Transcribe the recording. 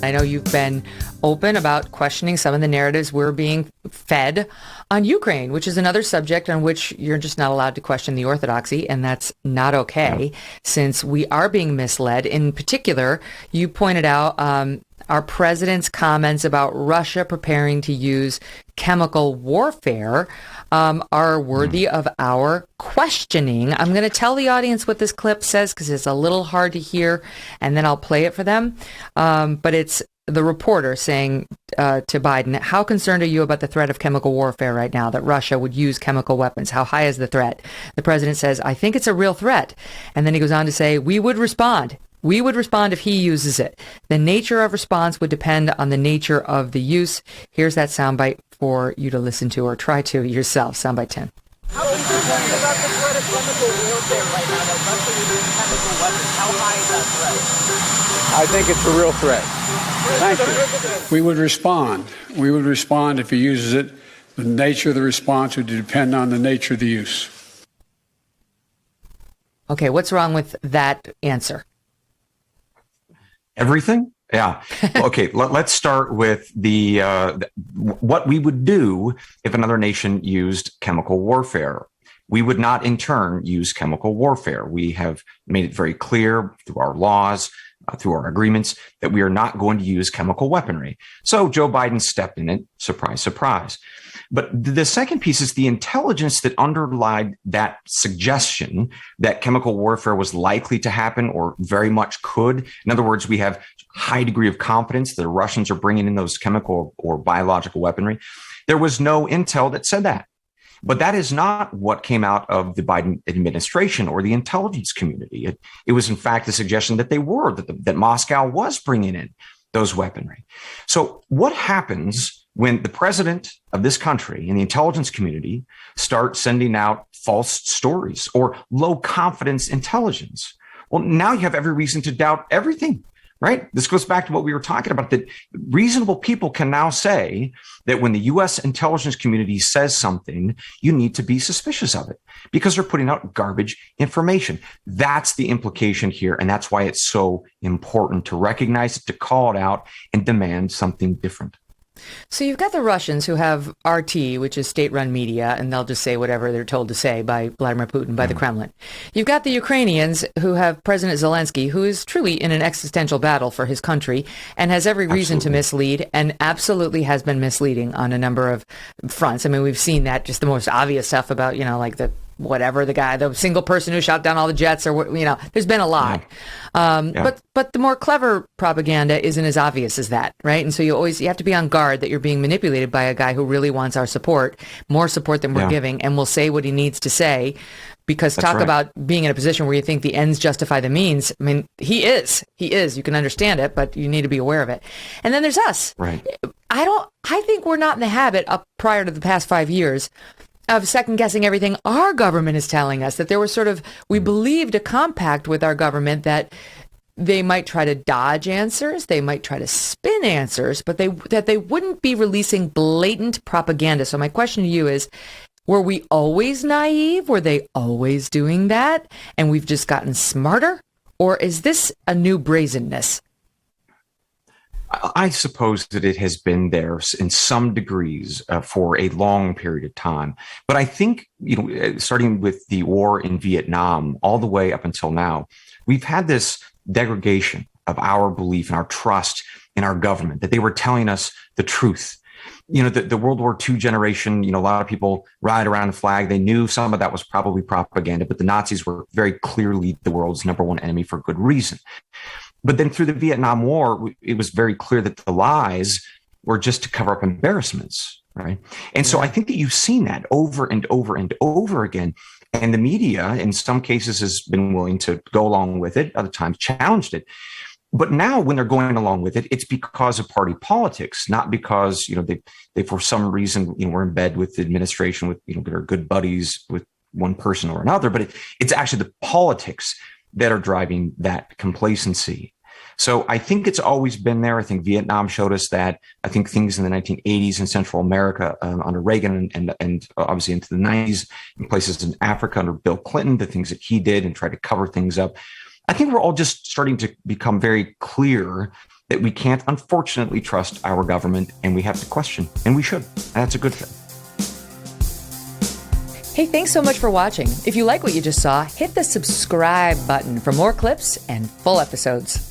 I know you've been open about questioning some of the narratives we're being fed on Ukraine, which is another subject on which you're just not allowed to question the orthodoxy, and that's not okay, since we are being misled. In particular, you pointed out our president's comments about Russia preparing to use chemical warfare are worthy of our questioning. I'm going to tell the audience what this clip says because it's a little hard to hear, and then I'll play it for them. But it's the reporter saying to Biden, how concerned are you about the threat of chemical warfare right now, that Russia would use chemical weapons? How high is the threat? The president says, I think it's a real threat. And then he goes on to say, we would respond. We would respond if he uses it. The nature of response would depend on the nature of the use. Here's that soundbite for you to listen to or try to yourself. Soundbite 10. How concerned are you about the threat of chemical warfare right now, that Russia would use chemical weapons? How high is that threat? I think it's a real threat. Thank you. We would respond. We would respond if he uses it. The nature of the response would depend on the nature of the use. Okay, what's wrong with that answer? Everything? Yeah. Okay. Let's start with the what we would do if another nation used chemical warfare. We would not, in turn, use chemical warfare. We have made it very clear through our laws, through our agreements, that we are not going to use chemical weaponry. So Joe Biden stepped in it. Surprise, surprise. But the second piece is the intelligence that underlied that suggestion that chemical warfare was likely to happen or very much could. In other words, we have high degree of confidence that the Russians are bringing in those chemical or biological weaponry. There was no intel that said that. But that is not what came out of the Biden administration or the intelligence community. It was, in fact, the suggestion that they were, that Moscow was bringing in those weaponry. So what happens when the president of this country and the intelligence community start sending out false stories or low confidence intelligence? Well, now you have every reason to doubt everything, right? This goes back to what we were talking about, that reasonable people can now say that when the U.S. intelligence community says something, you need to be suspicious of it because they're putting out garbage information. That's the implication here. And that's why it's so important to recognize it, to call it out, and demand something different. So you've got the Russians who have RT, which is state-run media, and they'll just say whatever they're told to say by Vladimir Putin, by the Kremlin. You've got the Ukrainians who have President Zelensky, who is truly in an existential battle for his country and has every reason to mislead, and absolutely has been misleading on a number of fronts. I mean, we've seen that, just the most obvious stuff about, like the single person who shot down all the jets, or, there's been a lot. But the more clever propaganda isn't as obvious as that, right? And so you have to be on guard that you're being manipulated by a guy who really wants our support, more support than we're giving, and will say what he needs to say. Because talk about being in a position where you think the ends justify the means. I mean, he is. You can understand it, but you need to be aware of it. And then there's us. Right. I think we're not in the habit up prior to the past 5 years of second guessing everything our government is telling us, that there was we believed a compact with our government that they might try to dodge answers, they might try to spin answers, but that they wouldn't be releasing blatant propaganda. So my question to you is, were we always naive? Were they always doing that? And we've just gotten smarter? Or is this a new brazenness? I suppose that it has been there in some degrees for a long period of time. But I think, starting with the war in Vietnam all the way up until now, we've had this degradation of our belief and our trust in our government, that they were telling us the truth. The World War II generation, a lot of people ride around the flag. They knew some of that was probably propaganda, but the Nazis were very clearly the world's number one enemy for good reason. But then through the Vietnam War, it was very clear that the lies were just to cover up embarrassments, right? And so I think that you've seen that over and over and over again. And the media, in some cases, has been willing to go along with it, other times challenged it. But now when they're going along with it, it's because of party politics, not because, they for some reason, were in bed with the administration, with, they're good buddies with one person or another. But it's actually the politics that are driving that complacency. So I think it's always been there. I think Vietnam showed us that. I think things in the 1980s in Central America under Reagan and obviously into the 90s in places in Africa under Bill Clinton, the things that he did and tried to cover things up. I think we're all just starting to become very clear that we can't unfortunately trust our government, and we have to question, and we should. That's a good thing. Hey, thanks so much for watching. If you like what you just saw, hit the subscribe button for more clips and full episodes.